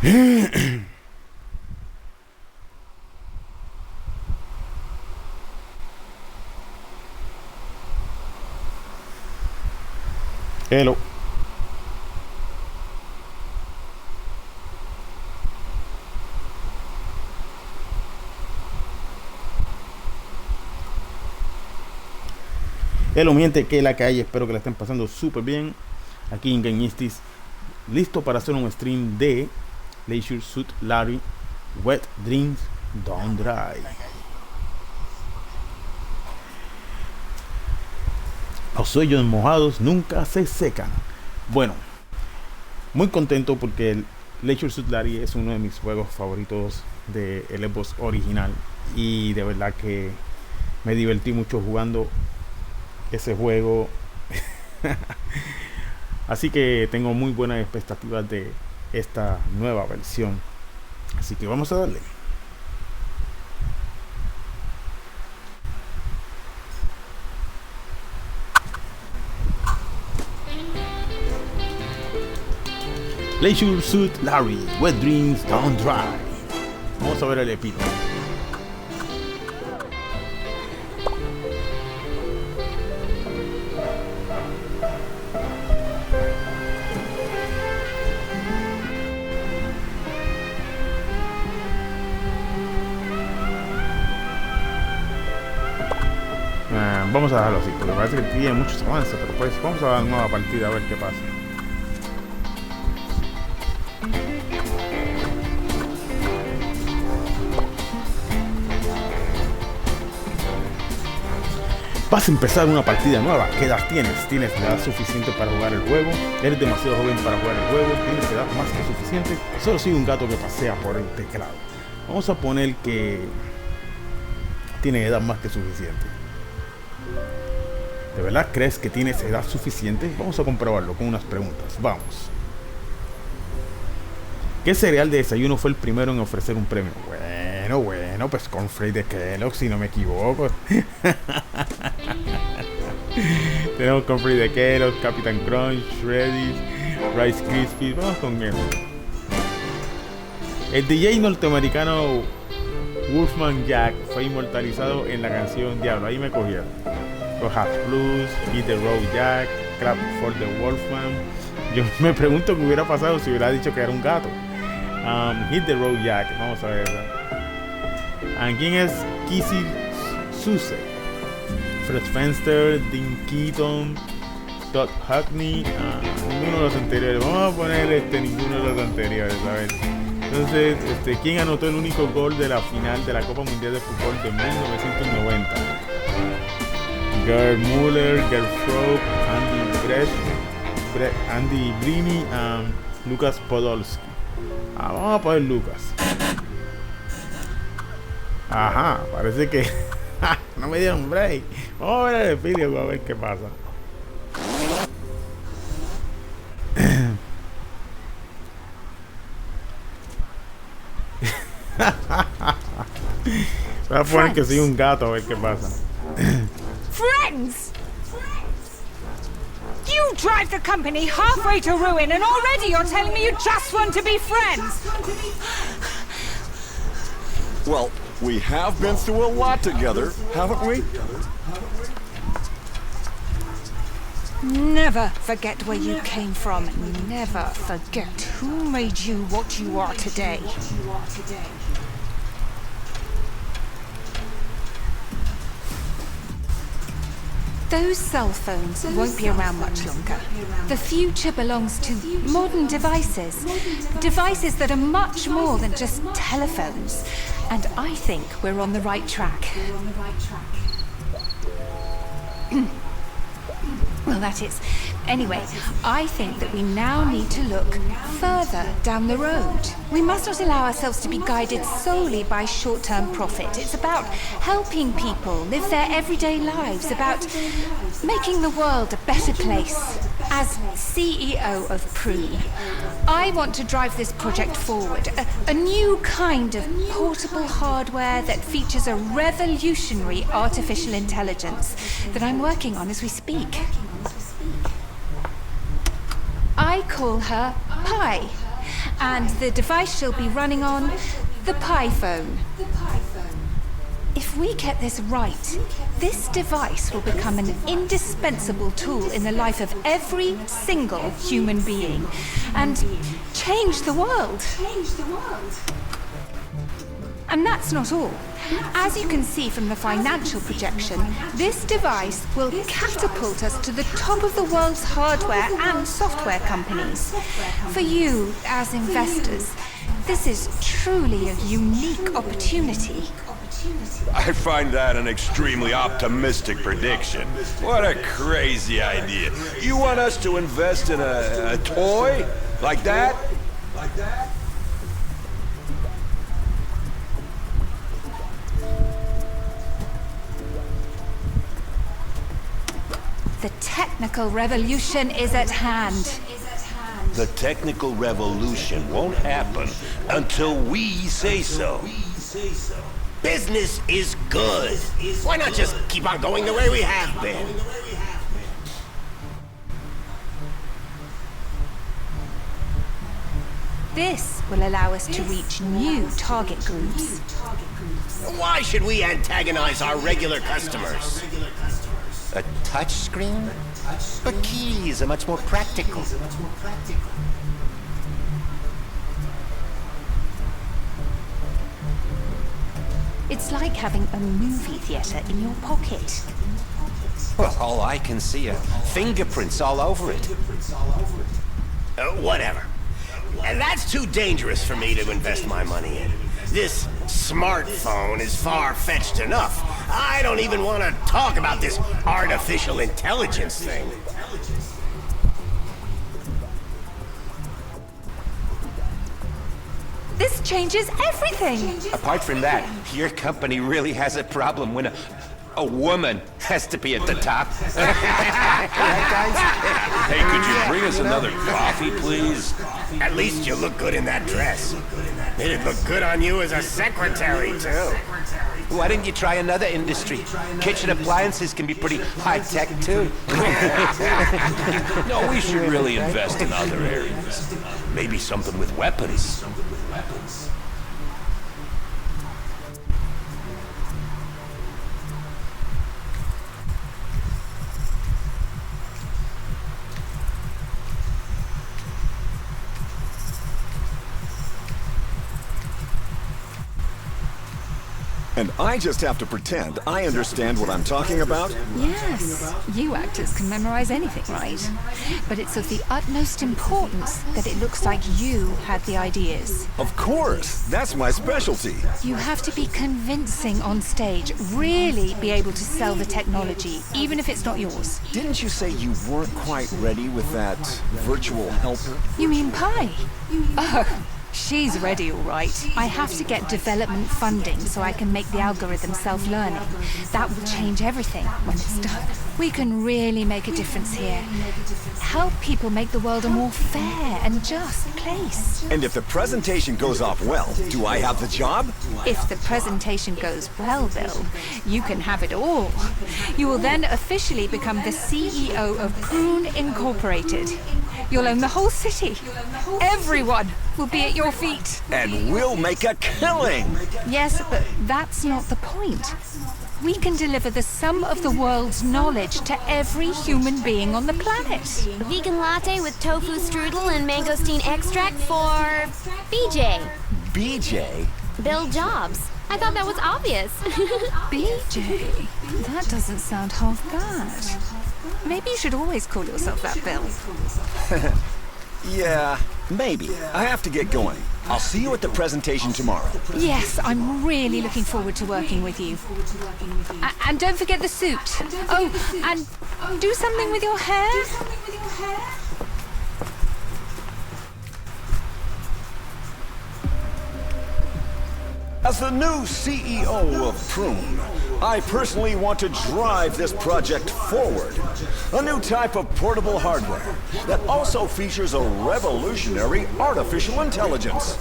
Hello. Hello, mi gente, que la calle, espero que la estén pasando súper bien. Aquí en Gameistis, listo para hacer un stream de Leisure Suit Larry, Wet Dreams Don't Dry. Los sueños mojados nunca se secan. Bueno, muy contento porque el Leisure Suit Larry es uno de mis juegos favoritos del Xbox original. Y de verdad que me divertí mucho jugando ese juego. Así que tengo muy buenas expectativas de esta nueva versión. Así que vamos a darle. Leisure Suit Larry, Wet Dreams Don't Dry. Vamos a ver el epílogo. Vamos a dejarlo así, porque parece que tiene muchos avances, pero pues vamos a dar una nueva partida a ver qué pasa. Vas a empezar una partida nueva. ¿Qué edad tienes? ¿Tienes la edad suficiente para jugar el juego? ¿Eres demasiado joven para jugar el juego? ¿Tienes edad más que suficiente? Solo soy un gato que pasea por el teclado. Vamos a poner que tiene edad más que suficiente. ¿De verdad crees que tienes edad suficiente? Vamos a comprobarlo con unas preguntas. Vamos. ¿Qué cereal de desayuno fue el primero en ofrecer un premio? Bueno, pues cornflakes de Kellogg, si no me equivoco. Tenemos cornflakes de Kellogg, Captain Crunch, Shreddies, Rice Krispies. Vamos con él. El DJ norteamericano Wolfman Jack fue inmortalizado en la canción Diablo. Ahí me cogieron. Rojas Blues, Hit the Road Jack, Clap for the Wolfman. Yo me pregunto qué hubiera pasado si hubiera dicho que era un gato. Hit the Road Jack. Vamos a ver. ¿Quién es Kissy Suse? Fred Fenster, Dean Keaton, Todd Hackney. Ninguno de los anteriores. Vamos a poner ninguno de los anteriores. A ver. Entonces, ¿quién anotó el único gol de la final de la Copa Mundial de Fútbol de 1990? Gerd Müller, Gerd Frog, Andy Brini, Lucas Podolski. Vamos a poner Lucas. Ajá, parece que no me dieron break. Vamos a ver el video a ver qué pasa. Voy a poner que soy un gato a ver qué pasa. Friends! You drive the company halfway to ruin and already you're telling me you just want to be friends! Well, we have been through a lot together, haven't we? Never forget where you came from. Never forget who made you what you are today. Those cell phones won't be around much longer. The future belongs to modern devices. Devices that are much more than just telephones. And I think we're on the right track. Well, that is. Anyway, I think that we now need to look further down the road. We must not allow ourselves to be guided solely by short-term profit. It's about helping people live their everyday lives, about making the world a better place. As CEO of Prune, I want to drive this project forward. A new kind of portable hardware that features a revolutionary artificial intelligence that I'm working on as we speak. I call her Pi. And the device she'll be running on, the Pi phone. If we get this right, this device will become an indispensable tool in the life of every single human being and change the world. And that's not all. As you can see from the financial projection, this device will catapult us to the top of the world's hardware and software companies. For you, as investors, this is truly a unique opportunity. I find that an extremely optimistic prediction. What a crazy idea. You want us to invest in a toy? Like that? The technical revolution is at hand. The technical revolution won't happen until we say so. Business is good. Why not just keep on going the way we have been? This will allow us to reach new target groups. Why should we antagonize our regular customers? A touchscreen? But keys are much more practical. It's like having a movie theater in your pocket. Well, all I can see are fingerprints all over it. Whatever. And that's too dangerous for me to invest my money in. This smartphone is far-fetched enough. I don't even want to talk about this artificial intelligence thing. This changes everything! Apart from that, your company really has a problem when a woman has to be at the top. Hey, could you bring us another coffee, please? At least you look good in that dress. It'd look good on you as a secretary, too. Why didn't you try another industry? Kitchen appliances can be pretty high-tech, too. No, we should really invest in other areas. Maybe something with weapons. And I just have to pretend I understand what I'm talking about? Yes, you actors can memorize anything, right? But it's of the utmost importance that it looks like you had the ideas. Of course, that's my specialty. You have to be convincing on stage, really be able to sell the technology, even if it's not yours. Didn't you say you weren't quite ready with that virtual helper? You mean Pi? Oh. She's ready, all right. I have to get development funding so I can make the algorithm self-learning. That will change everything when it's done. We can really make a difference here. Help people make the world a more fair and just place. And if the presentation goes off well, do I have the job? If the presentation goes well, Bill, you can have it all. You will then officially become the CEO of Prune Incorporated. You'll own the whole city. Everyone will be at your feet. And we'll make a killing! Yes, but that's not the point. We can deliver the sum of the world's knowledge to every human being on the planet. Vegan latte with tofu strudel and mangosteen extract for BJ. BJ? Bill Jobs. I thought that was obvious. BJ? That doesn't sound half bad. Maybe you should always call yourself that, Bill. Yeah, maybe. I have to get going. I'll see you at the presentation tomorrow. Yes, I'm really looking forward to working with you. And don't forget the suit. Oh, and do something with your hair. As the new CEO of Prune, I personally want to drive this project forward. A new type of portable hardware that also features a revolutionary artificial intelligence.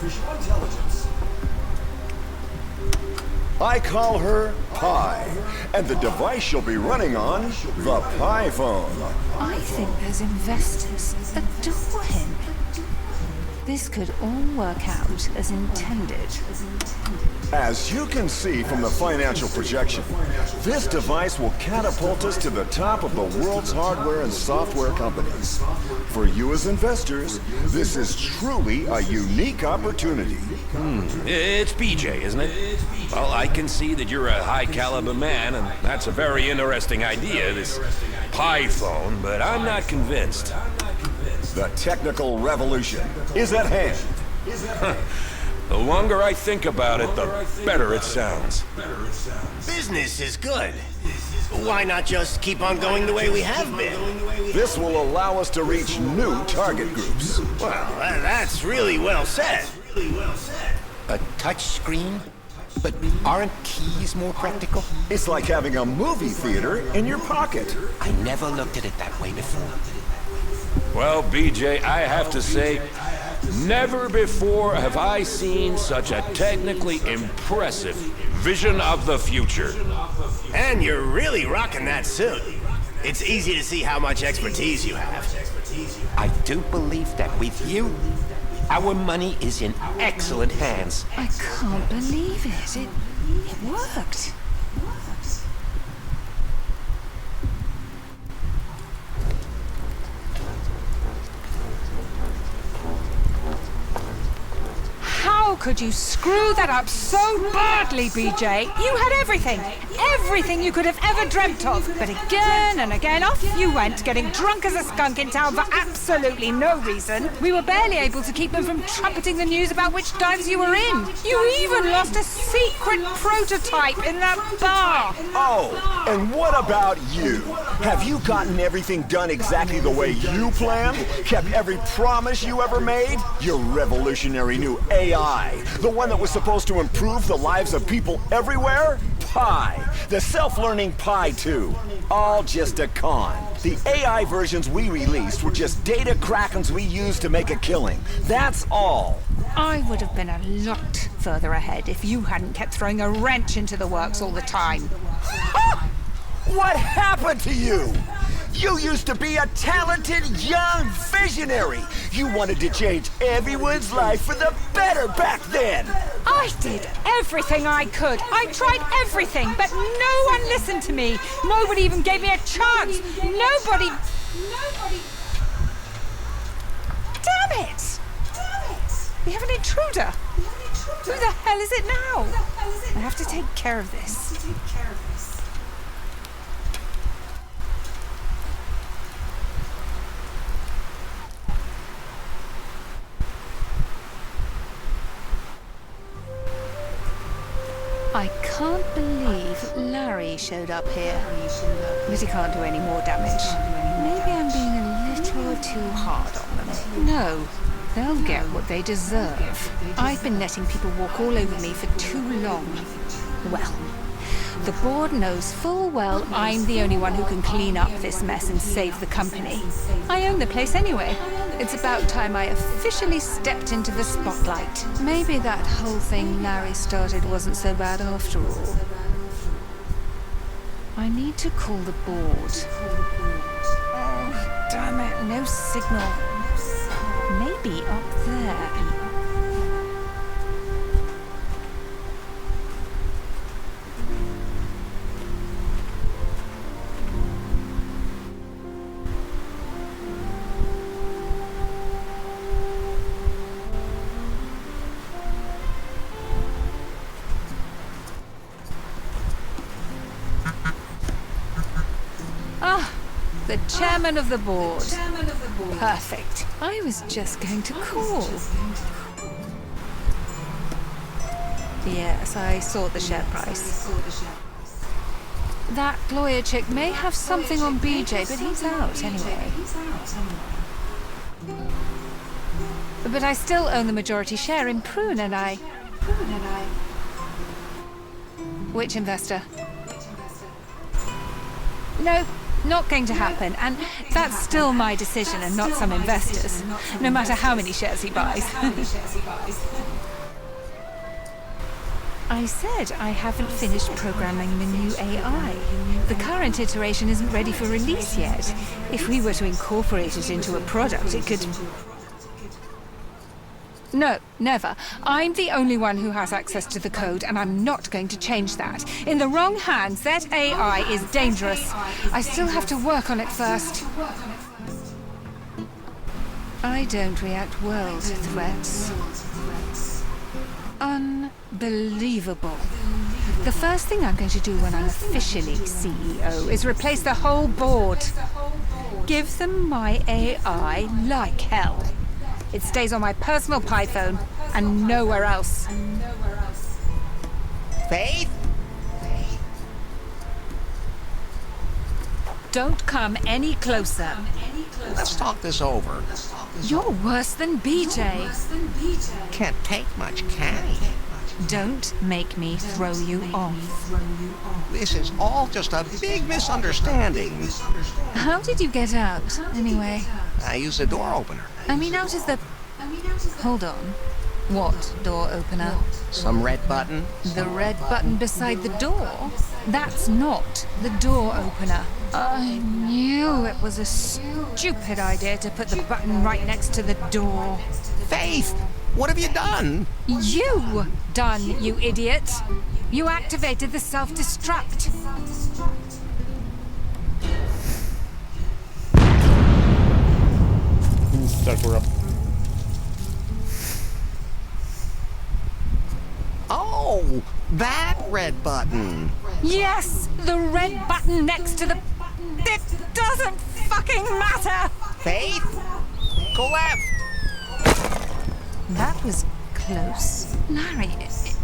I call her Pi, and the device she'll be running on, the Pi phone. I think those investors adore him. This could all work out as intended. As you can see from the financial projection, this device will catapult us to the top of the world's hardware and software companies. For you as investors, this is truly a unique opportunity. It's BJ, isn't it? Well, I can see that you're a high-caliber man, and that's a very interesting idea, this Pi phone, but I'm not convinced. The technical revolution is at hand. The longer I think about it, the better it sounds. Business is good. Why not just keep on going the way we have been? This will allow us to reach new target groups. Well, that's really well said. A touch screen? But aren't keys more practical? It's like having a movie theater in your pocket. I never looked at it that way before. Well, BJ, I have to say, never before have I seen such a technically impressive vision of the future. And you're really rocking that suit. It's easy to see how much expertise you have. I do believe that with you, our money is in excellent hands. I can't believe it. It worked. How could you screw that up so badly, BJ? You had everything. Everything you could have ever dreamt of. But again and again, off you went, getting drunk as a skunk in town for absolutely no reason. We were barely able to keep them from trumpeting the news about which dives you were in. You even lost a secret prototype in that bar. Oh, and what about you? Have you gotten everything done exactly the way you planned? Kept every promise you ever made? Your revolutionary new AI, the one that was supposed to improve the lives of people everywhere? Pi, the self-learning Pi 2, all just a con. The AI versions we released were just data krakens we used to make a killing. That's all. I would have been a lot further ahead if you hadn't kept throwing a wrench into the works all the time. What happened to you? You used to be a talented young visionary. You wanted to change everyone's life for the better back then. I did everything I could. I tried everything, but no one listened to me. Nobody even gave me a chance. Nobody... Damn it! We have an intruder. Who the hell is it now? I have to take care of this. I can't believe Larry showed up here. But he can't do any more damage. Maybe I'm being a little too hard on them. No, they'll get what they deserve. I've been letting people walk all over me for too long. Well, the board knows full well I'm the only one who can clean up this mess and save the company. I own the place anyway. It's about time I officially stepped into the spotlight. Maybe that whole thing Larry started wasn't so bad after all. I need to call the board. Oh, damn it, no signal. Maybe up there. The chairman of the board. Perfect. I was just going to call. Yes, I saw the share price. That lawyer chick may have something on BJ, but he's out anyway. But I still own the majority share in Prune, and I... Which investor? No. Not going to happen, and that's still my decision and not some investor's, no matter how many shares he buys. I said I haven't finished programming the new AI. The current iteration isn't ready for release yet. If we were to incorporate it into a product, it could... No, never. I'm the only one who has access to the code, and I'm not going to change that. In the wrong hands, that AI is dangerous. I still have to work on it first. I don't react well to threats. Unbelievable. The first thing I'm going to do when I'm officially CEO is replace the whole board. Give them my AI like hell. It stays on my personal Python and nowhere else. Faith? Don't come any closer. Let's talk this over. You're worse than BJ. Can't take much, can he? Don't make me throw you off. This is all just a big misunderstanding. How did you get out, anyway? I use a door opener. I mean, out of the... Hold on. What door opener? Some red button. The red button beside the door? That's not the door opener. I knew it was a stupid idea to put the button right next to the door. Faith, what have you done? You done, you idiot! You activated the self-destruct. Sakura. Oh, that red button. Yes, the red button next to the... It doesn't fucking matter! Faith, go left. That was close. Larry,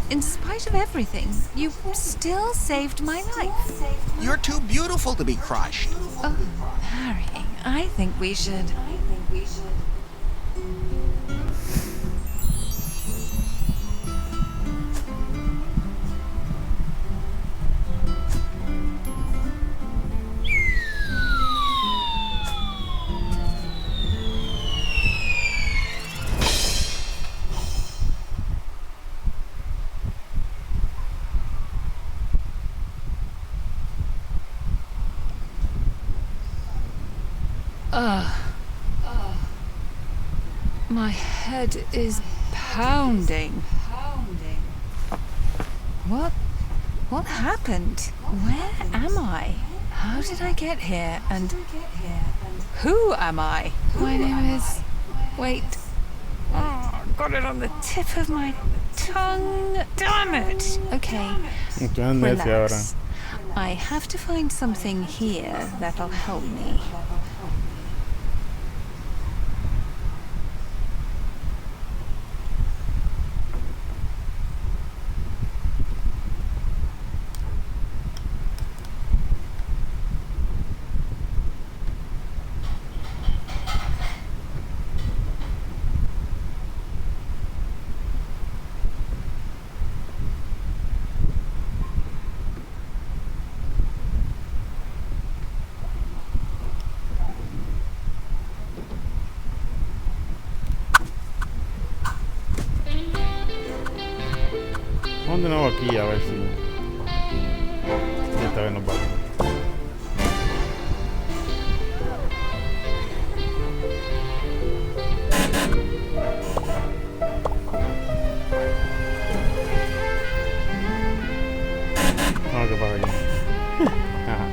in spite of everything, you still saved my life. You're too beautiful to be crushed. Oh, Larry, I think we should... My head is pounding. What happened? Where am I? How did I get here? And who am I? My name is... Wait. Oh, got it on the tip of my tongue. Damn it! Okay. Relax. I have to find something here that'll help me. Vamos de nuevo aquí a ver si esta vez nos va. Vamos, ¿qué pasa aquí? Ajá.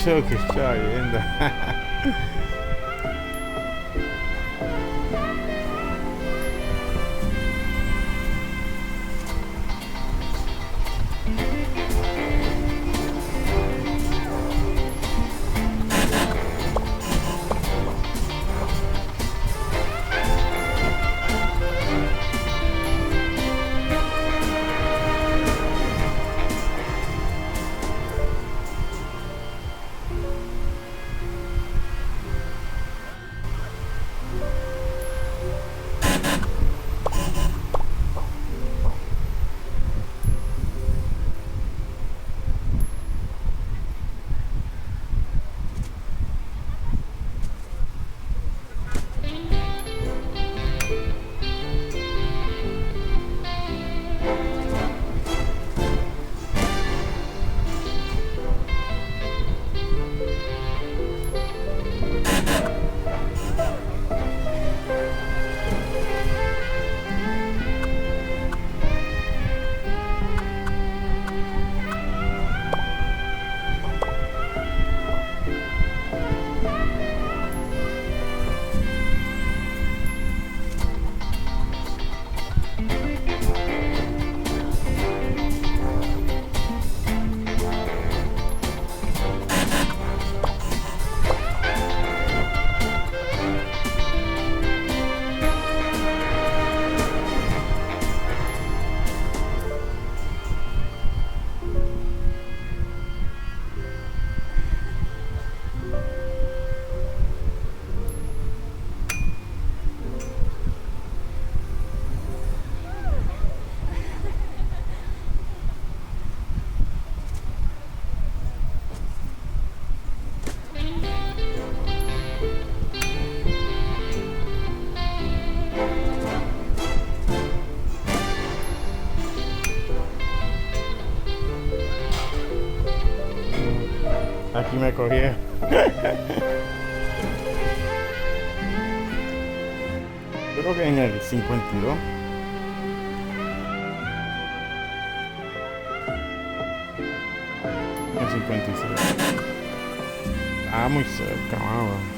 show que estaba viendo. Aquí me cogí. Creo que en el 52. En 56. Ah, muy cerca, vamos.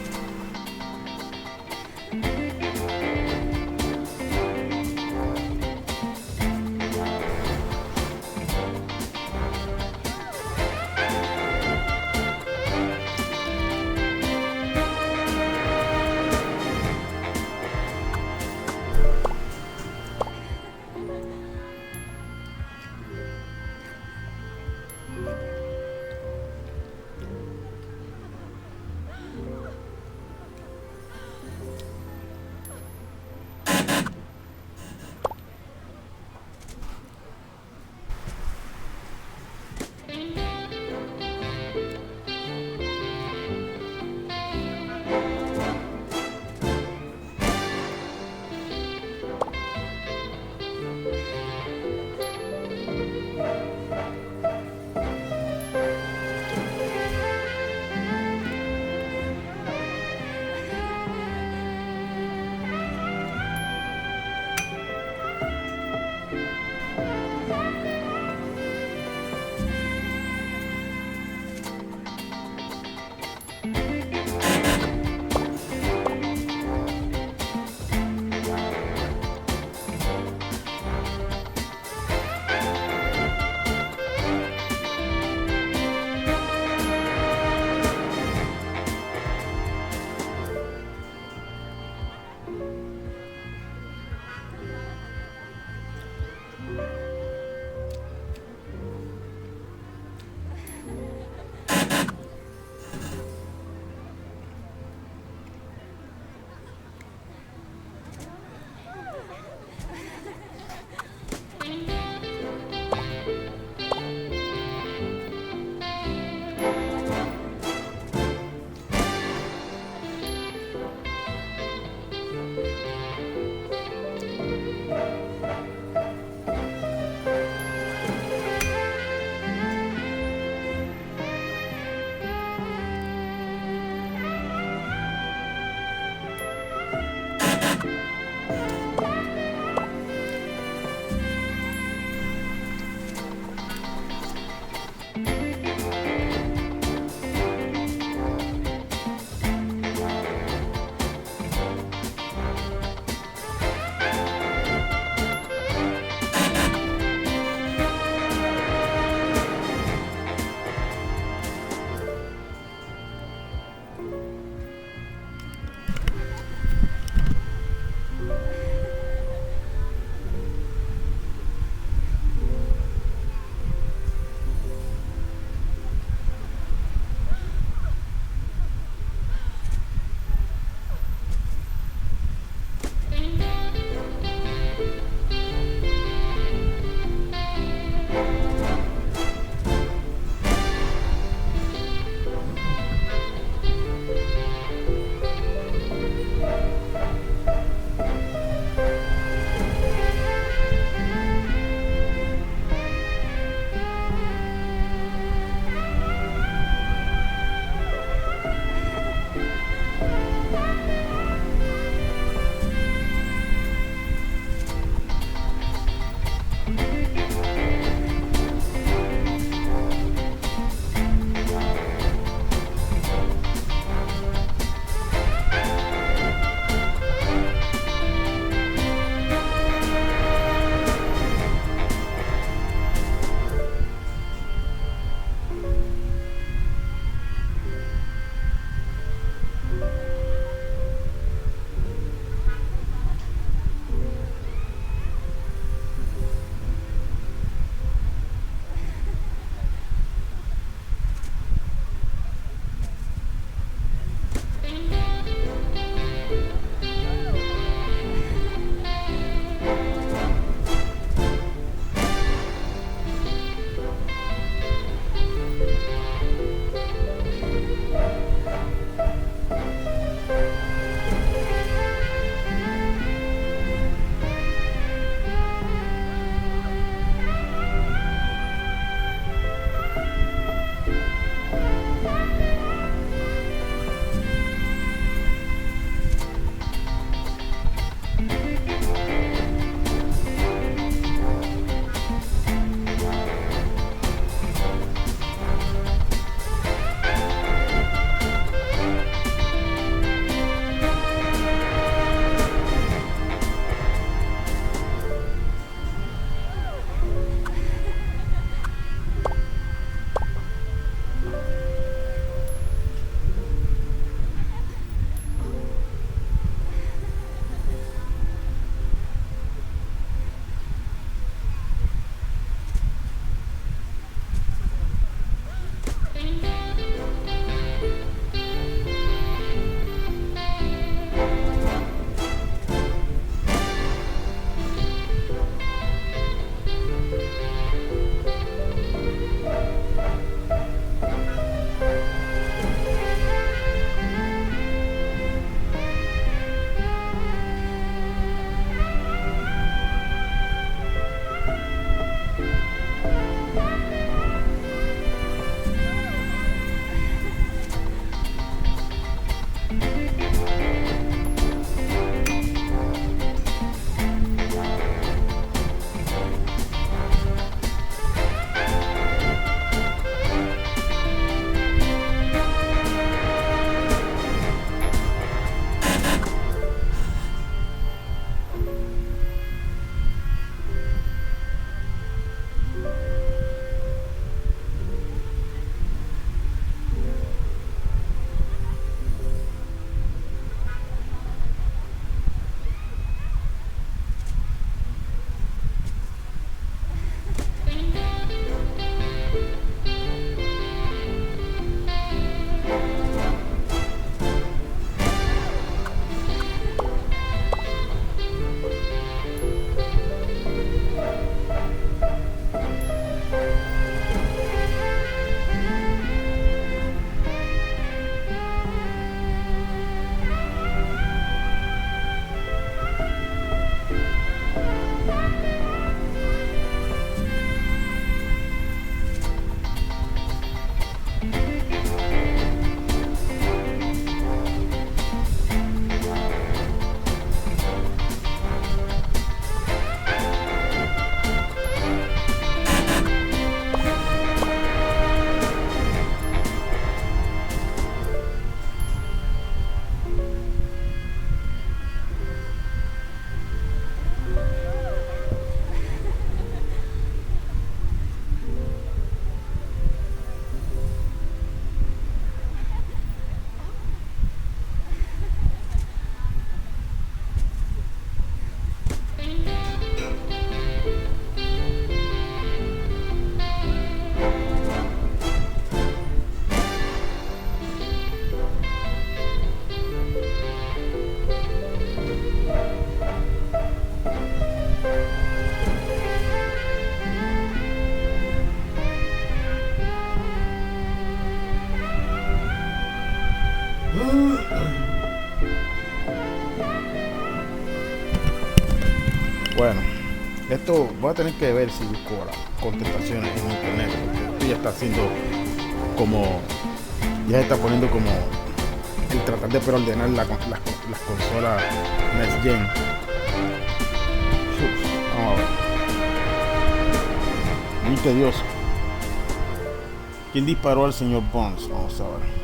Bueno, esto voy a tener que ver si busco las contestaciones en internet, porque esto ya está haciendo como, ya se está poniendo como el tratar de preordenar las consolas Next Gen. Vamos a ver. Muy tedioso. ¿Quién disparó al señor Bonds? Vamos a ver.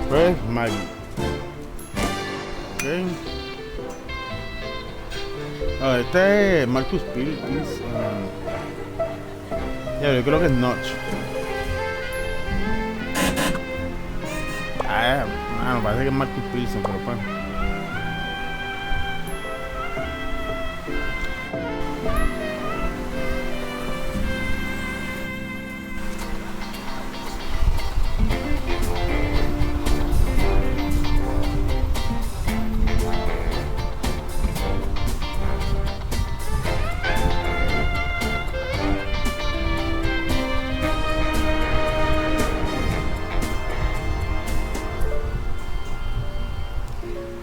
Pues Maggie. Okay. Este es Marcus Pills. Ya, yo creo que es Notch. Bueno, parece que es Marcus Pilsen, pero pues.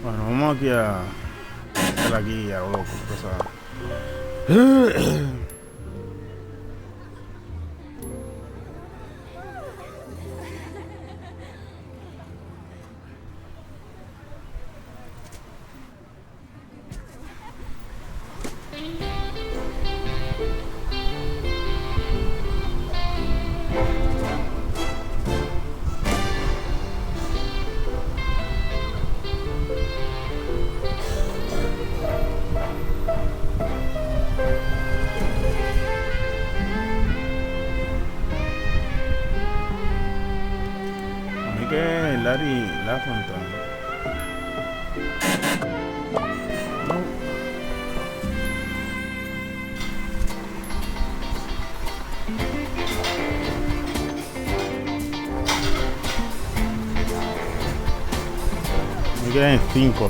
Bueno, vamos aquí a hacer aquí a lo loco, que Larry LaFontaine. No. Me quedan 5.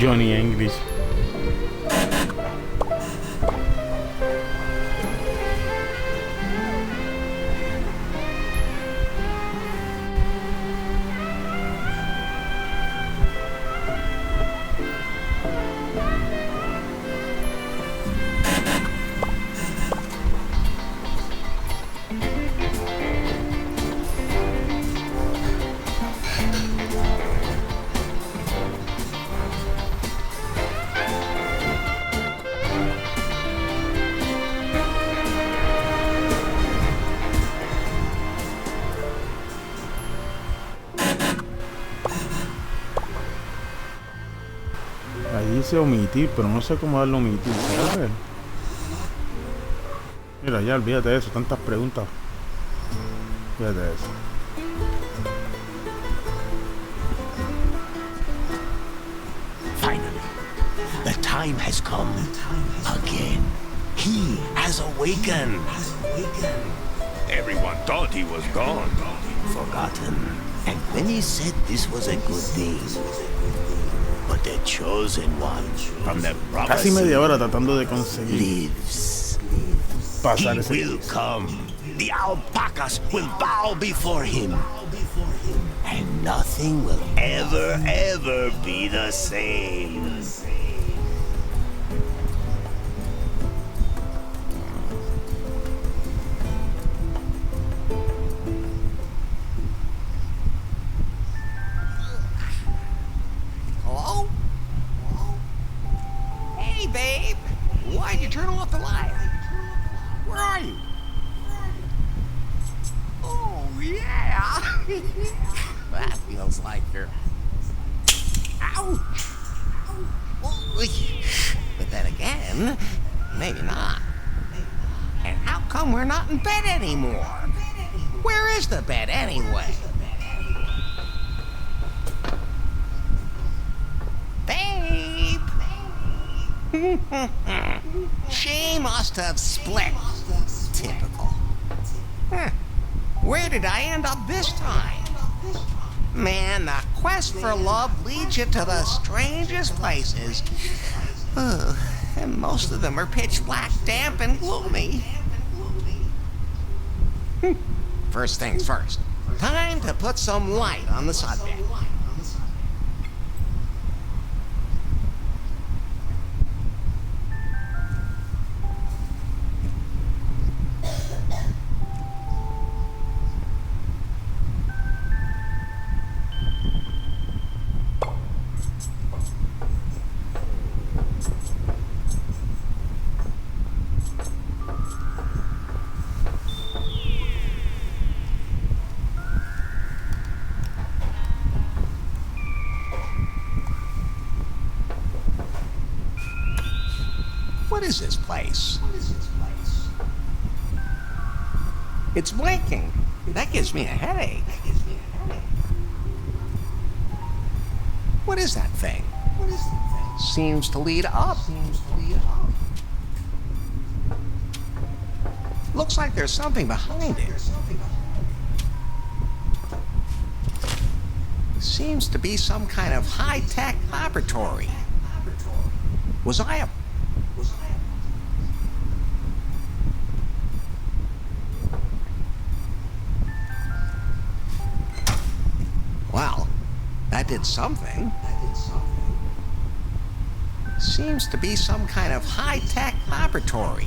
Johnny English. Ahí dice omitir, pero no sé cómo darle omitir. ¿Sabes? Mira, ya olvídate de eso, tantas preguntas. Olvídate de eso. Finally, the time has come again. He has awakened. Everyone thought he was gone. Forgotten. And many said this was a good thing. But the chosen one from the Casi media prophecy hora tratando de conseguir lives. pasar He ese. will come. The alpacas will bow before him. And nothing will ever be the same. That feels like you're... Ouch! But then again, maybe not. And how come we're not in bed anymore? Where is the bed anyway? Babe! She must have split. Typical. Huh. Where did I end up this time? Man, the quest for love leads you to the strangest places. And most of them are pitch black, damp, and gloomy. First things first. Time to put some light on the subject. What is this place? It's blinking. That gives me a headache. What is that thing? Seems to lead up. Looks like there's something behind it. Seems to be some kind of high-tech laboratory. Was I a... Well, that did something. Seems to be some kind of high-tech laboratory.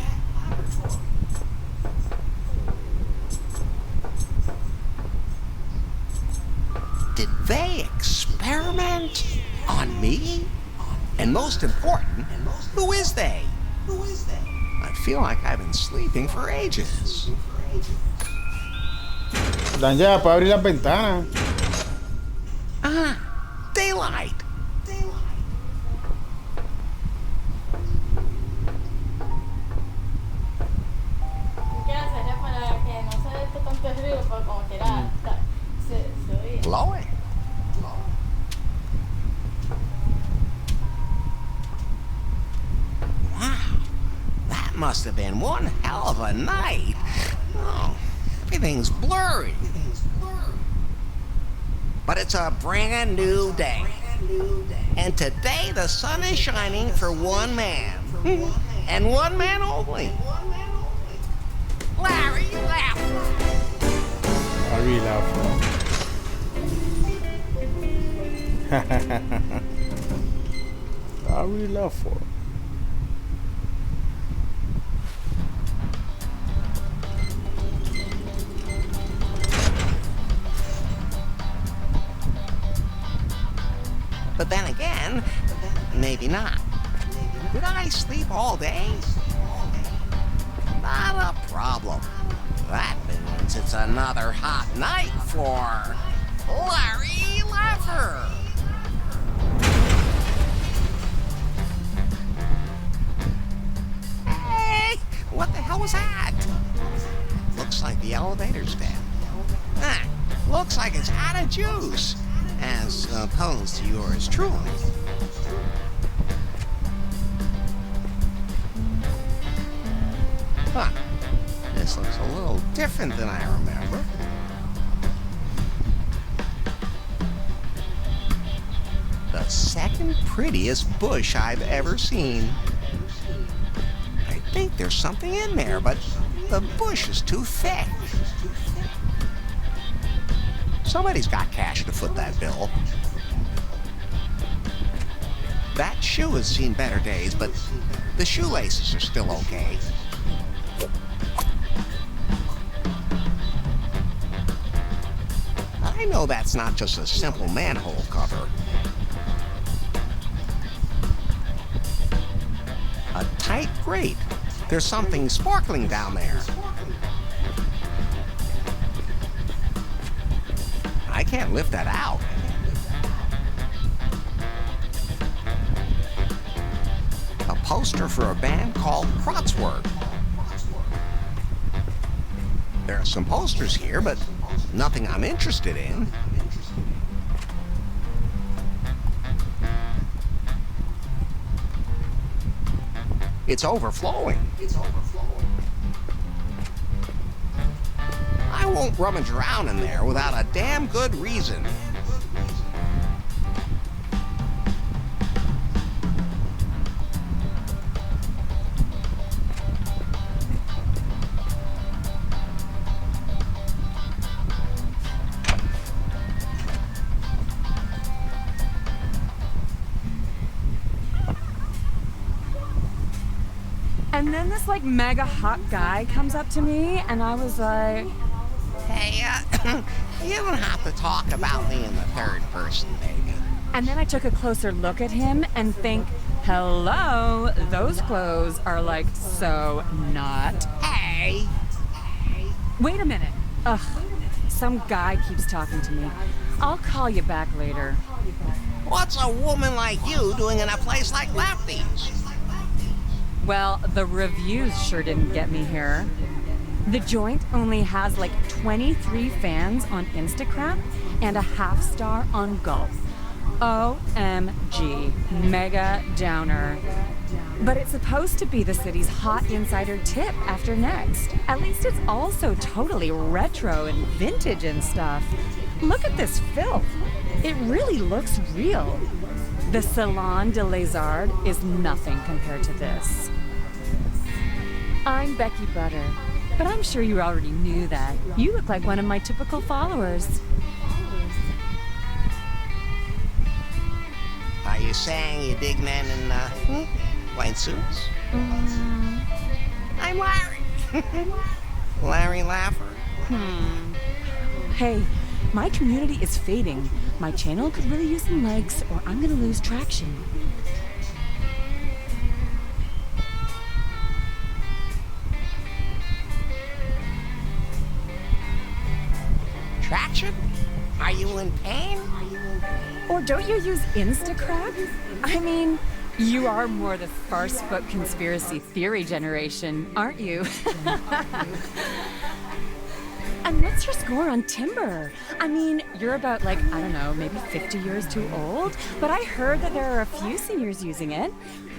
Did they experiment on me? And most important, who is they? I feel like I've been sleeping for ages. Dan ya, para abrir las ventanas. Ah, daylight. Glowing. Wow, that must have been one hell of a night. Oh, everything's blurry. But it's a brand new day. And today the sun is shining for one man. And one man only. Larry Laffer. Larry Laffer. Larry Laffer. But then again, maybe not. Did I sleep all day? Not a problem. That means it's another hot night for Larry Laffer. Hey, what the hell was that? Looks like the elevator's down. Ah, looks like it's out of juice. As opposed to yours truly. Huh. This looks a little different than I remember. The second prettiest bush I've ever seen. I think there's something in there, but the bush is too thick. Somebody's got cash to foot that bill. That shoe has seen better days, but the shoelaces are still okay. I know that's not just a simple manhole cover. A tight grate. There's something sparkling down there. can't lift that out. A poster for a band called Kratzwerk. There are some posters here, but nothing I'm interested in. It's overflowing. I won't rummage around in there without a damn good reason. And then this like mega hot guy comes up to me and I was like, Hey, you don't have to talk about me in the third person, Megan. and then I took a closer look at him and think, hello, those clothes are like so not. Hey! Wait a minute. Ugh, some guy keeps talking to me. I'll call you back later. What's a woman like you doing in a place like Lefty's? Well, the reviews sure didn't get me here. The joint only has like 23 fans on Instagram and a half star on Gulp. OMG, mega downer. But it's supposed to be the city's hot insider tip after Next. At least it's also totally retro and vintage and stuff. Look at this filth. It really looks real. The Salon de Lézard is nothing compared to this. I'm Becky Butter, but I'm sure you already knew that. You look like one of my typical followers. Are you saying you dig men in, white suits? I'm Larry. Larry Laffer. Hey, my community is fading. My channel could really use some legs, or I'm gonna lose traction. Traction? Are you in pain? Or don't you use Instacrab? I mean, you are more the farce book conspiracy theory generation, aren't you? And what's your score on Timber? I mean, you're about like, I don't know, maybe 50 years too old, but I heard that there are a few seniors using it.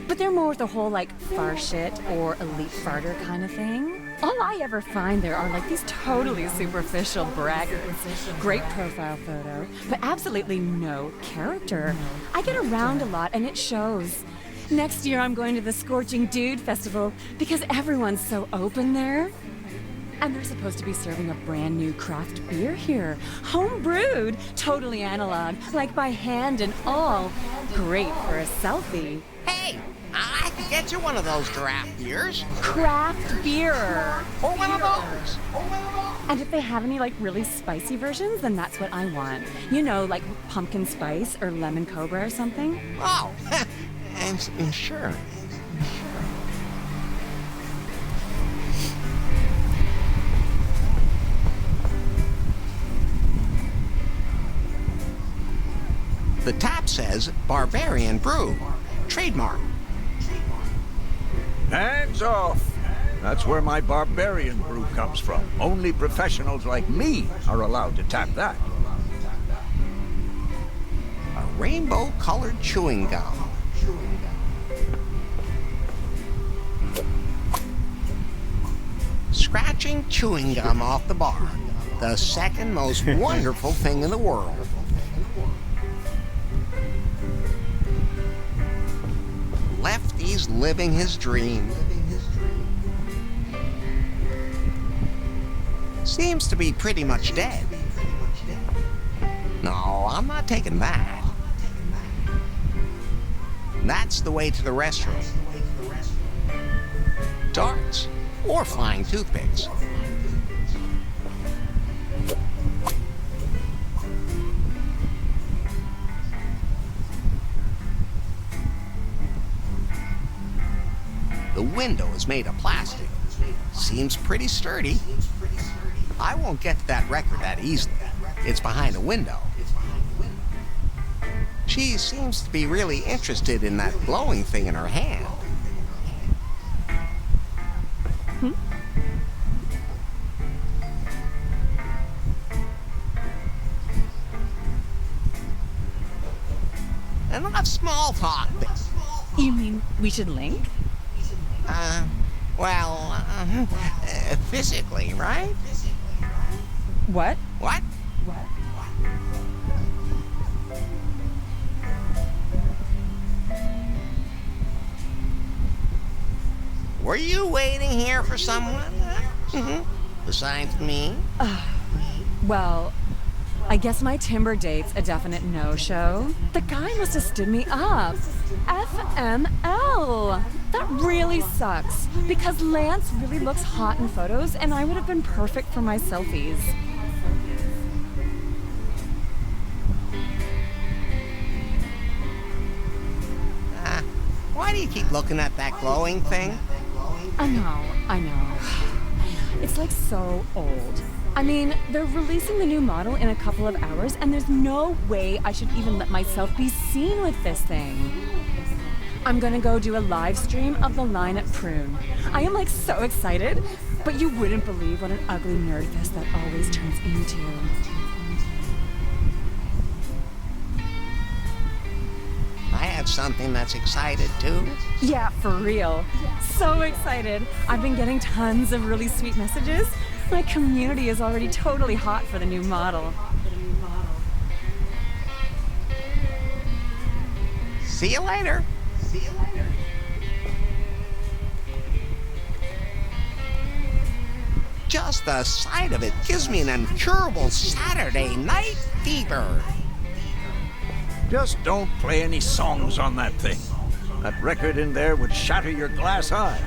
But they're more the whole like far shit or elite farter kind of thing. All I ever find there are like these totally superficial braggarts. Great profile photo, but absolutely no character. I get around a lot and it shows. Next year I'm going to the Scorching Dude Festival because everyone's so open there. And they're supposed to be serving a brand new craft beer here. Home brewed, totally analog, like by hand and all. Great for a selfie. Hey, I could get you one of those draft beers. Craft beer. Or one of those. And if they have any like really spicy versions, then that's what I want. You know, like pumpkin spice or lemon cobra or something. Oh, and sure. The top says Barbarian Brew. Trademark. Hands off! That's where my Barbarian Brew comes from. Only professionals like me are allowed to tap that. A rainbow-colored chewing gum. Scratching chewing gum off the bar. The second most wonderful thing in the world. Lefty's living his dream. Seems to be pretty much dead. No, I'm not taking that. That's the way to the restroom. Darts or flying toothpicks. The window is made of plastic. Seems pretty sturdy. I I won't get to that record that easily. It's behind a window. She seems to be really interested in that glowing thing in her hand. Enough small talk. You mean we should link? Physically, right? What? What? What? Were you waiting here for someone? Besides me? Well, I guess my Timber date's a definite no-show. The guy must have stood me up. FML! That really sucks, because Lance really looks hot in photos, and I would have been perfect for my selfies. Why do you keep looking at that glowing thing? I know. It's like so old. I mean, they're releasing the new model in a couple of hours, and there's no way I should even let myself be seen with this thing. I'm gonna go do a live stream of the line at Prune. I am like so excited, but you wouldn't believe what an ugly nerd fest that always turns into. I have something that's excited too. Yeah, for real. So excited. I've been getting tons of really sweet messages. My community is already totally hot for the new model. See you later. Just the sight of it gives me an incurable Saturday night fever. Just don't play any songs on that thing. That record in there would shatter your glass eye.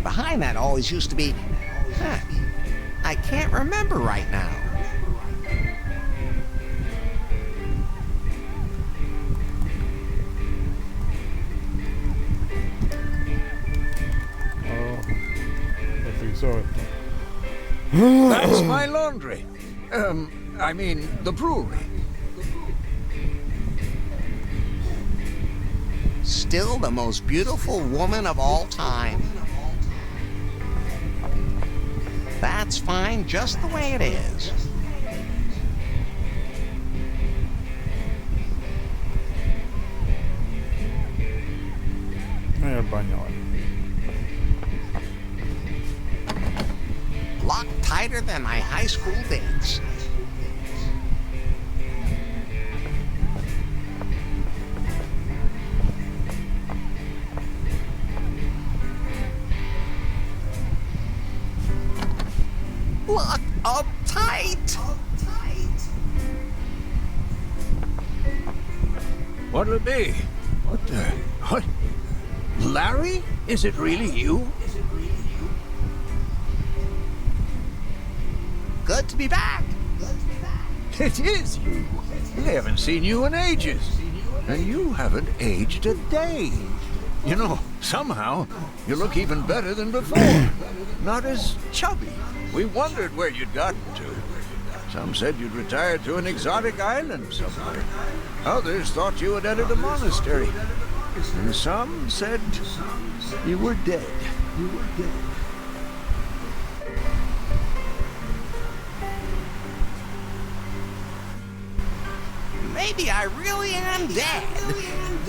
Behind that always used to be... I can't remember right now. I think so. That's my laundry. I mean, the brewery. Still the most beautiful woman of all time. That's fine just the way it is. Voy al baño ahora. Locked tighter than my high school dates. Locked up tight. What'll it be? What? Larry? Is it really you? Good to be back. It is you. We haven't seen you in ages. And you haven't aged a day. You know, somehow, you look even better than before. Not as chubby. We wondered where you'd gotten to. Some said you'd retired to an exotic island somewhere. Others thought you had entered a monastery. And some said you were dead. Maybe I really am dead. And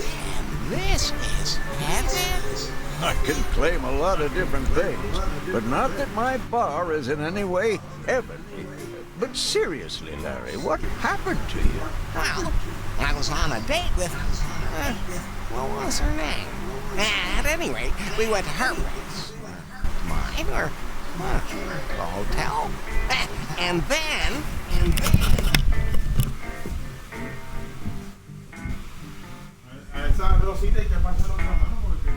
this is heaven. I can claim a lot of different things, but not that my bar is in any way heavenly. But seriously, Larry, what happened to you? Well, I was on a date with... what was her name? At any rate, we went to her place. Mine, or... the hotel. And then... A esa Rosita hay que pasar otra mano porque...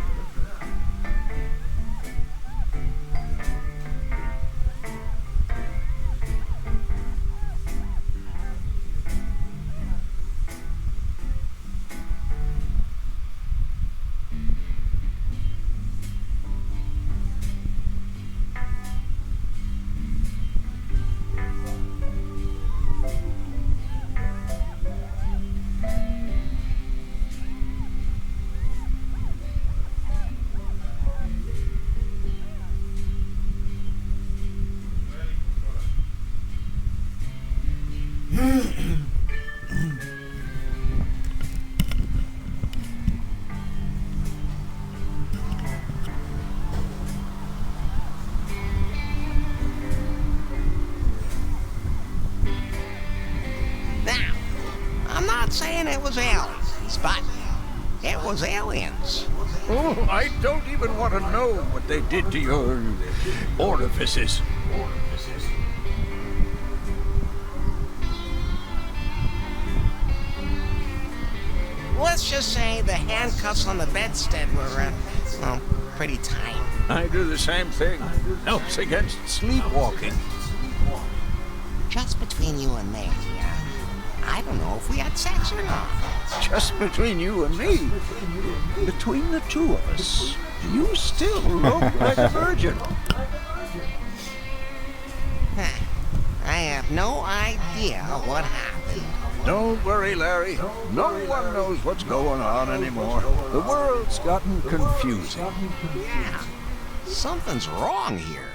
it was aliens, but it was aliens. Oh, I don't even want to know what they did to your orifices. Let's just say the handcuffs on the bedstead were, well, pretty tight. I do the same thing. Helps against sleepwalking. Just between you and me, I don't know if we had sex or not. Just between you and me. Between the two of us, you still look like a virgin. I have no idea what happened. Don't worry, Larry. No one knows what's going on anymore. The world's gotten confusing. Yeah, something's wrong here.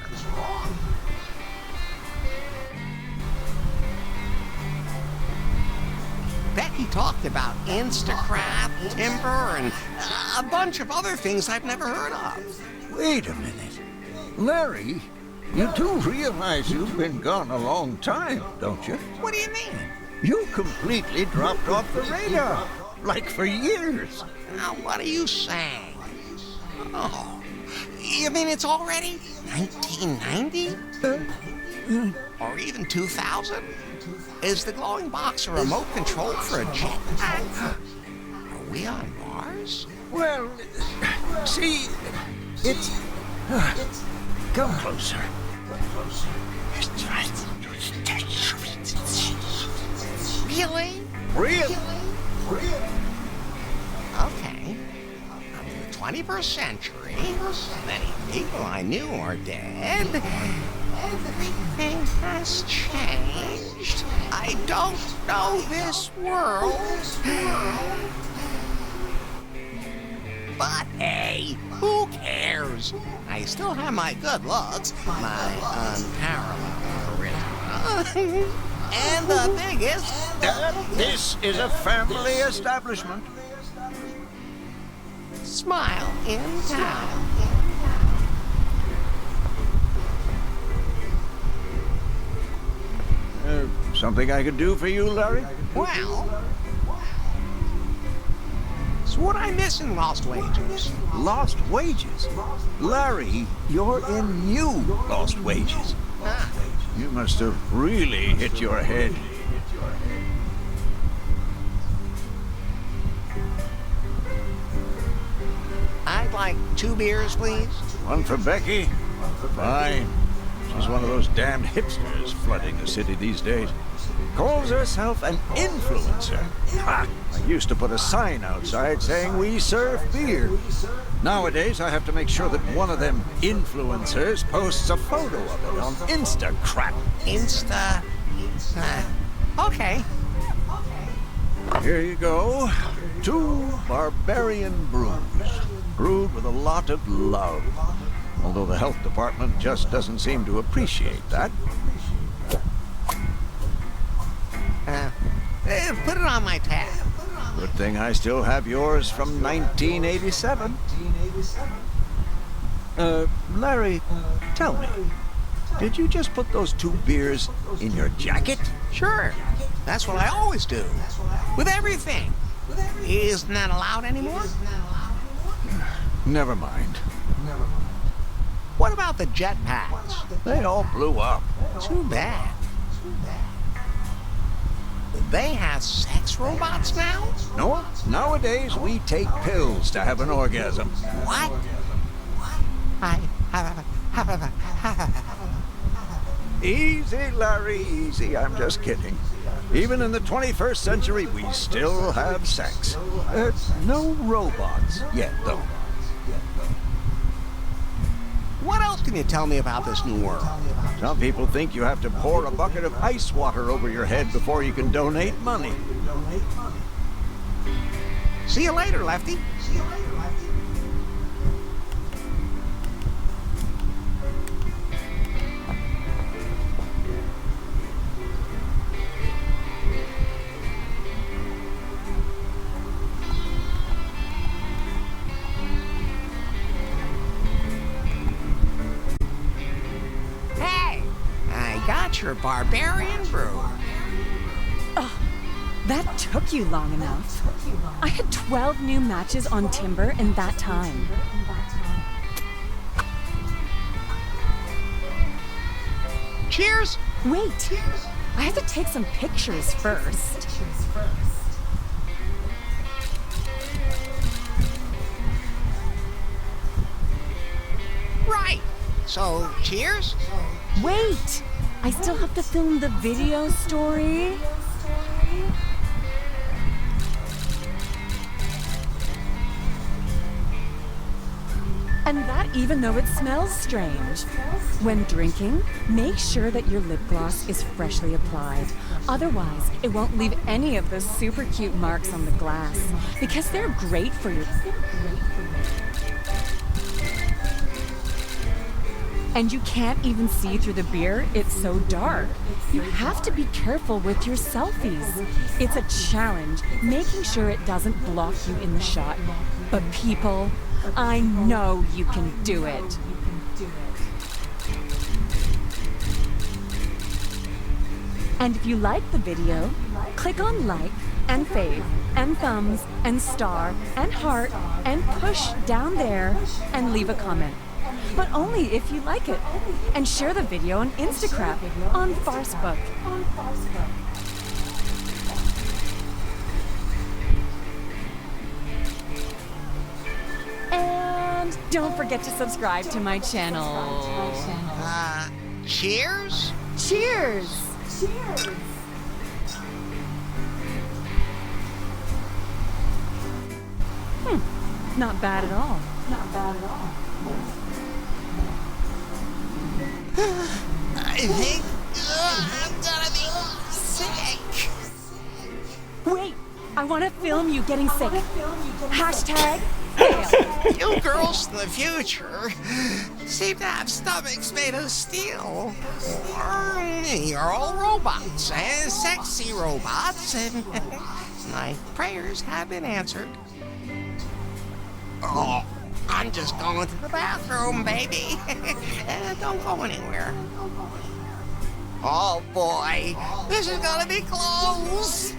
Becky talked about Instacraft, Timber, and a bunch of other things I've never heard of. Wait a minute. Larry, you do realize you've been gone a long time, don't you? What do you mean? You completely dropped off the radar. Like for years. Now, what are you saying? Oh, you mean it's already 1990? Or even 2000? Is the glowing box a remote control for a jetpack? Are we on Mars? Well, see, it's... come closer. Really? Really? Okay. In the 21st century, many people I knew are dead. Everything has changed. I don't know this world. But hey, who cares? I still have my good looks, my unparalleled charisma, and the biggest... This is a family establishment. smile in town. Something I could do for you, Larry? Well, so what I miss in Lost Wages? Lost Wages? Larry, you're in new Lost Wages. Ah, You must have really hit your head. I'd like 2 beers, please. One for Becky? Fine. She's one of those damned hipsters flooding the city these days. Calls herself an influencer. Ha! I used to put a sign outside saying we serve beer. Nowadays, I have to make sure that one of them influencers posts a photo of it on Instacrap. Insta... okay. Here you go. 2 barbarian brews. Brewed with a lot of love. Although the health department just doesn't seem to appreciate that. Put it on my tab. Good thing I still have yours from 1987. Larry, tell me, did you just put those 2 beers in your jacket? Sure. That's what I always do. With everything. Isn't that allowed anymore? Never mind. What about the jetpacks? They all blew up. Too bad. They have sex robots now? No, nowadays we take pills to have an orgasm. What? Easy, Larry, easy. I'm just kidding. Even in the 21st century, we still have sex. No robots yet, though. What else can you tell me about this new world? Some people think you have to pour a bucket of ice water over your head before you can donate money. See you later, Lefty. Hey, I got your barbarian brew. That took you long enough. I had 12 new matches on Timber in that time. Cheers! Wait! I have to take some pictures first. Right. So, cheers? Wait! I still have to film the video story. And that even though it smells strange. When drinking, make sure that your lip gloss is freshly applied. Otherwise, it won't leave any of those super cute marks on the glass, because they're great for your... And you can't even see through the beer, it's so dark. You have to be careful with your selfies. It's a challenge, making sure it doesn't block you in the shot. But people, I know you can do it. And if you like the video, click on like and fave and thumbs and star and heart and push down there and leave a comment. But only if you like it. And share the video on Instagram, on Farcebook. And don't forget to subscribe to my channel. Cheers? Cheers! Cheers! Not bad at all. Not bad at all. I think I'm gonna be sick. Wait, I want to film you getting sick. Hashtag fail. You girls in the future seem to have stomachs made of steel. Or you're all robots, and sexy robots, and my prayers have been answered. Oh, I'm just going to the bathroom, baby. Don't go anywhere. Oh boy, this is gonna be close.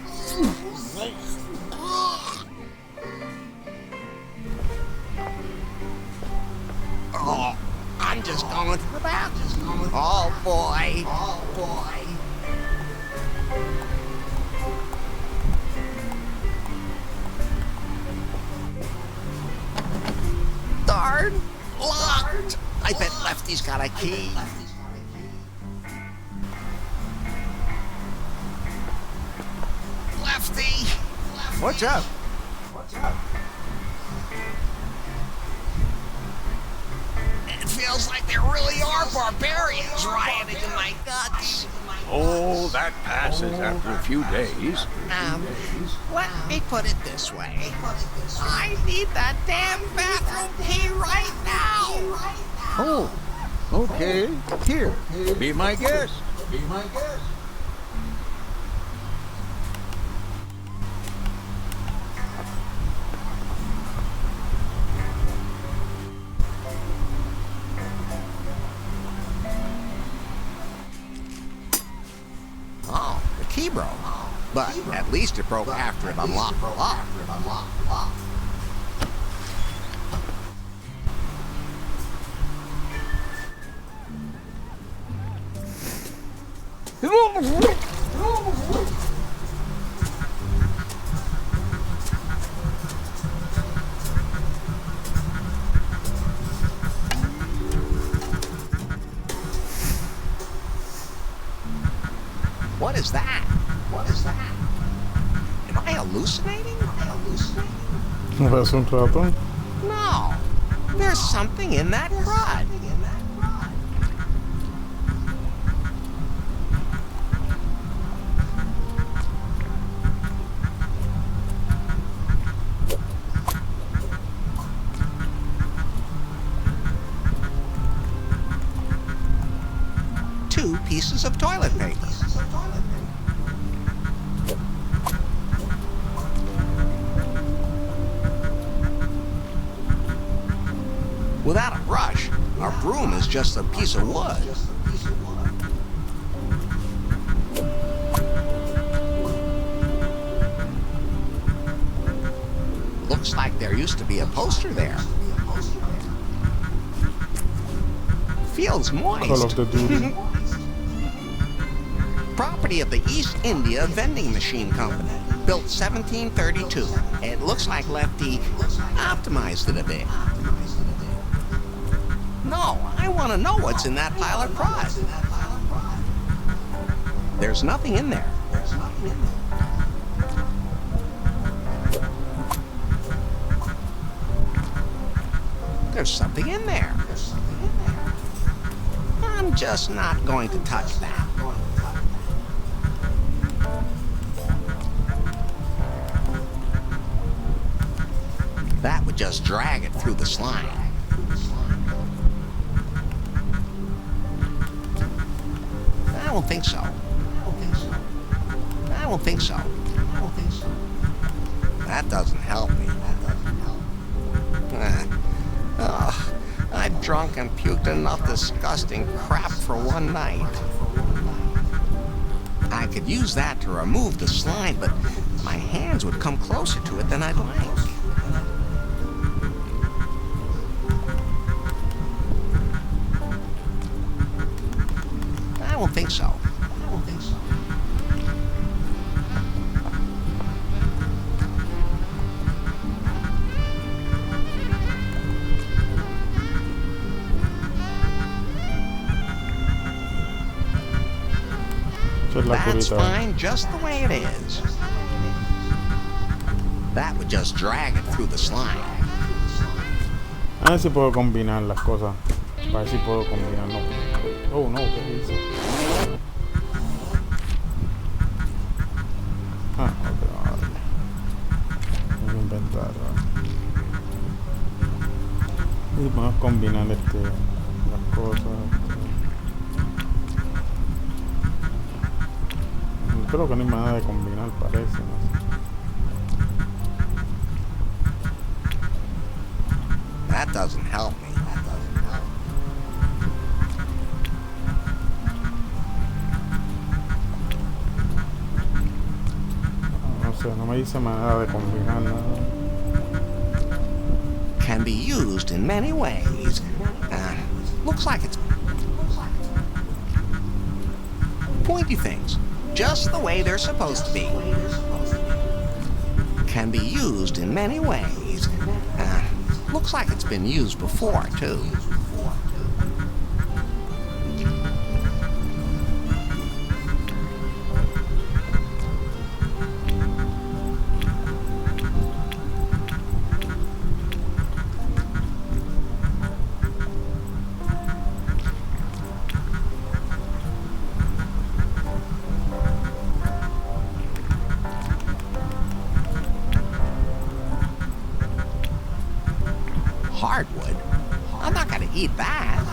Oh, I'm just going to the bathroom. Oh boy. Oh boy. Darn, locked. I bet Lefty's got a key. Lefty. What's up? It feels like there really are barbarians rioting in my guts. Oh, that passes after a few days. Let me put it this way. I need that damn bathroom key right now. Oh, okay. Here, be my guest. Be my guest. Oh, the key broke. But at least it broke after it unlocked the lock. What is that? What is that? Am I hallucinating? ¿Es un ratón? No. There's something in that crud. Two pieces of toilet paper. Without a brush, our broom is just a piece of wood. looks like there used to be a poster there. Feels moist. Call of Duty. Property of the East India Vending Machine Company. Built 1732. It looks like Lefty optimized it a bit. No, I want to know what's in that pile of crud. There's nothing in there. There's something in there. I'm just not going to touch that. That would just drag it through the slime. I don't think so. I don't think so. That doesn't help me. I've drunk and puked enough disgusting crap for one night. I could use that to remove the slime, but my hands would come closer to it than I'd like. I don't think so. That's fine just the way it is. That would just drag it through the slime. A ver si puedo combinar las cosas. Para ver si puedo combinarlo. Oh no, ¿qué hice? Ah, ok, vale. Voy a inventar. Y vamos a combinar las cosas. Creo que no hay manera de combinar, parece, ¿no? That doesn't help me. No sé, no me dice manera de combinar nada. Can be used in many ways. Looks like it's pointy things. Just the way they're supposed to be. Can be used in many ways. Looks like it's been used before, too. Hardwood? I'm not gonna eat that.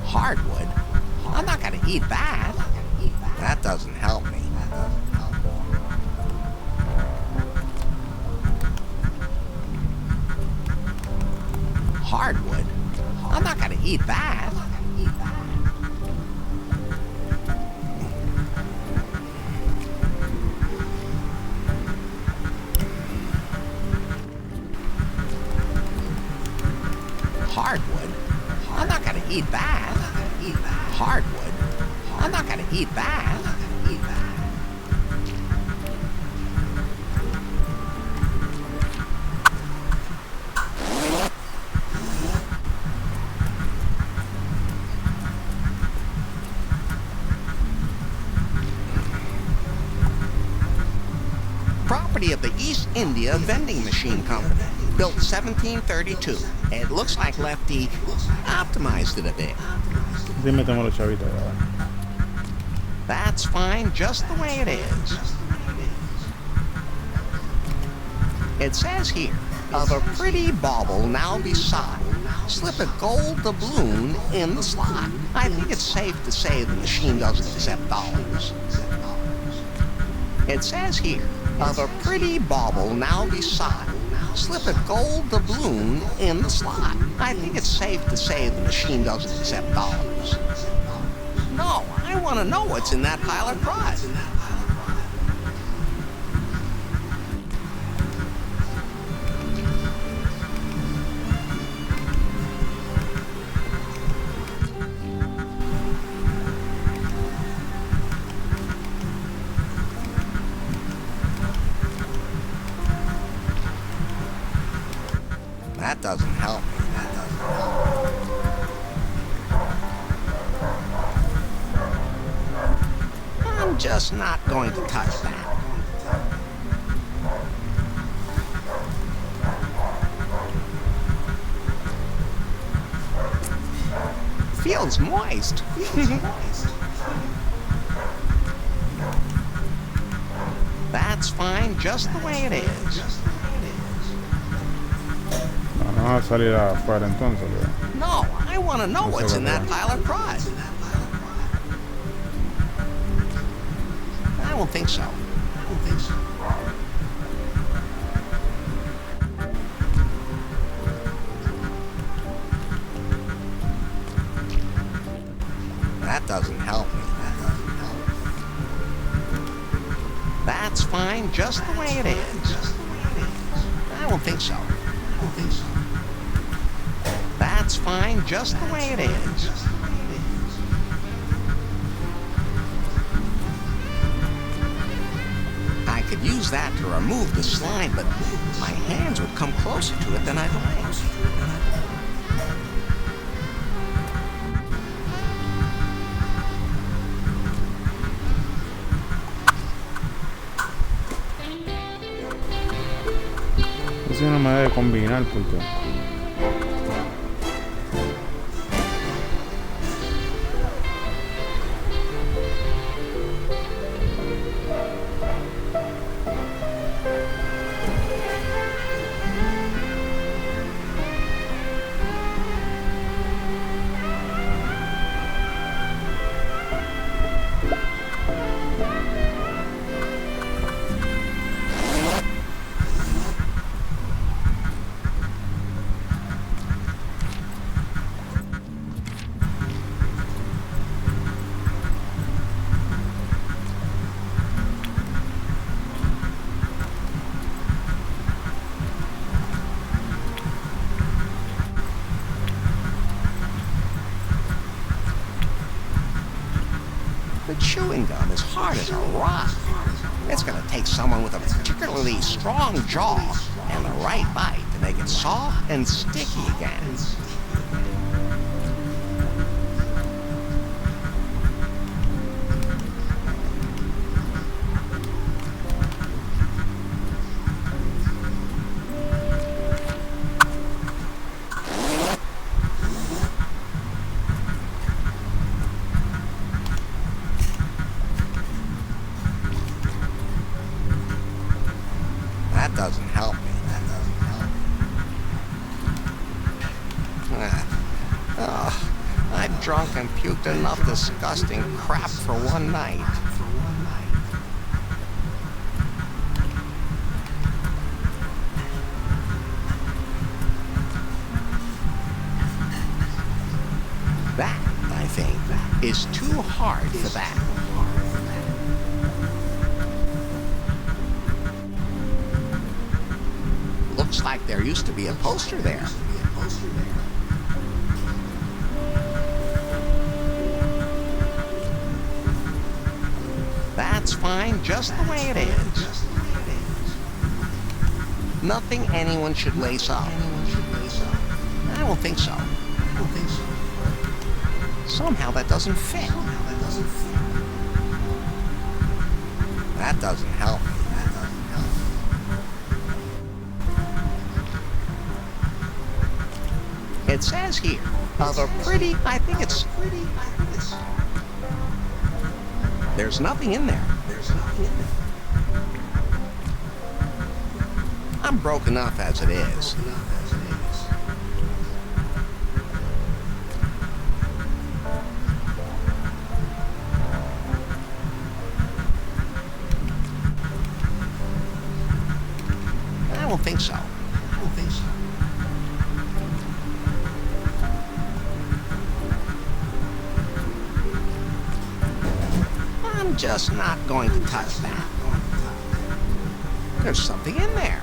Hardwood? I'm not gonna eat that. That doesn't help me. Hardwood? I'm not gonna eat that. Hardwood? I'm not gonna eat that. Hardwood? I'm not gonna eat that. Property of the East India Vending Machine Company. Built 1732. It looks like Lefty optimized it a bit. That's fine just the way it is. It says here, of a pretty bauble now beside, slip a gold doubloon in the slot. I think it's safe to say the machine doesn't accept dollars. It says here, of a pretty bauble now beside, slip a gold doubloon in the slot. I think it's safe to say the machine doesn't accept dollars. No, I want to know what's in that pile of crud. just not going to touch that. Feels moist. That's fine just the way it is. No va a salir afuera entonces, ¿verdad? No, I want to know what's in that pile of crud. I don't think so. That doesn't help me. That's fine just the way it is. I don't think so. That's fine just the way it is. I could use that to remove the slime, but my hands would come closer to it than I'd like. Es una manera de combinar porque The chewing gum is hard as a rock. It's gonna take someone with a particularly strong jaw and the right bite to make it soft and sticky again. That doesn't help me. I've drunk and puked enough disgusting crap for one night. That, I think, is too hard for that. Looks like there used to be a poster there. That's fine just the way it is. Nothing anyone should lace up. I don't think so. Somehow that doesn't fit. That doesn't help. It says here, the pretty, I think it's... There's nothing in there. I'm broke enough as it is. I don't think so. I'm just not going to touch that. There's something in there.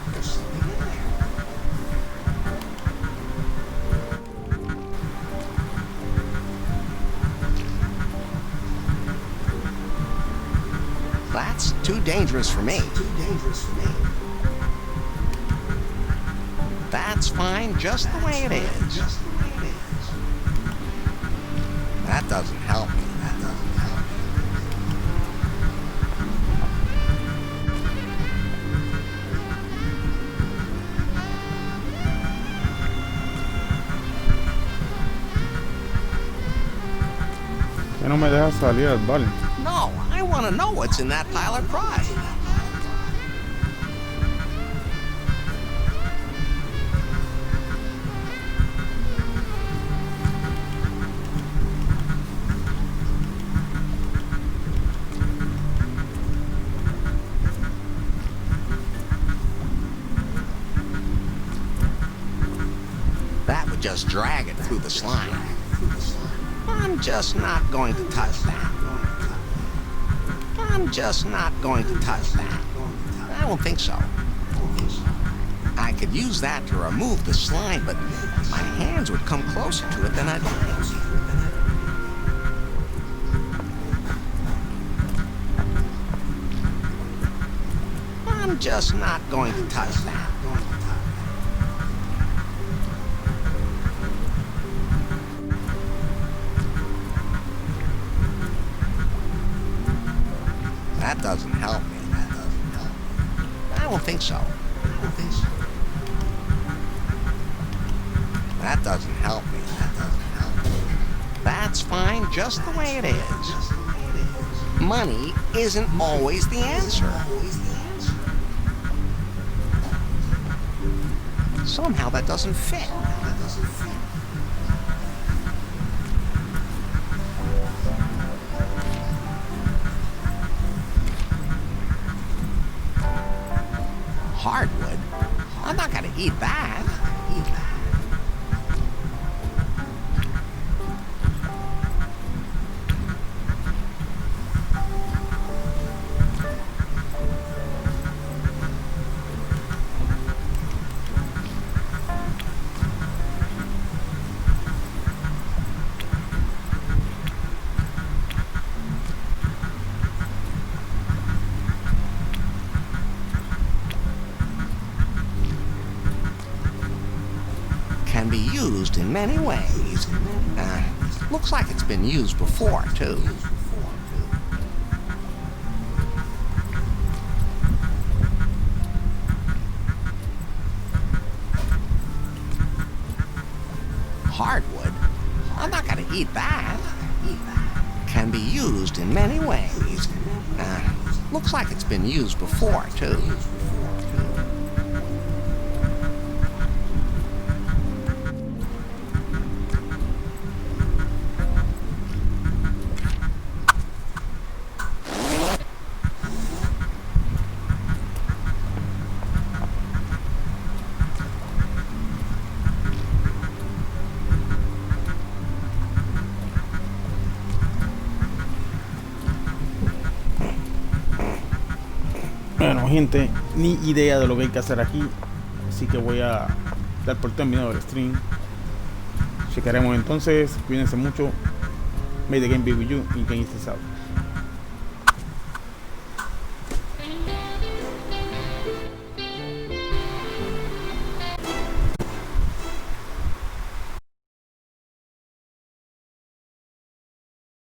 That's too dangerous for me. That's fine just the way it is. That doesn't help me. Que no me deja salir al bar. No, I want to know what's in that pile of crud. That would just drag it through the slime. I'm just not going to touch that. I'm just not going to touch that. I don't think so. I could use that to remove the slime, but my hands would come closer to it than I'd like. I'm just not going to touch that. That doesn't help me. I don't think so. That doesn't help me. That's fine just the way it is. Money isn't always the answer. Somehow that doesn't fit. Hardwood? I'm not gonna eat that. Can be used in many ways. Looks like it's been used before, too. Hardwood? I'm not gonna eat that. Can be used in many ways. Looks like it's been used before, too. Bueno, gente, ni idea de lo que hay que hacer aquí, así que voy a dar por terminado el stream. Checaremos entonces, cuídense mucho. May the game be with you y game is out.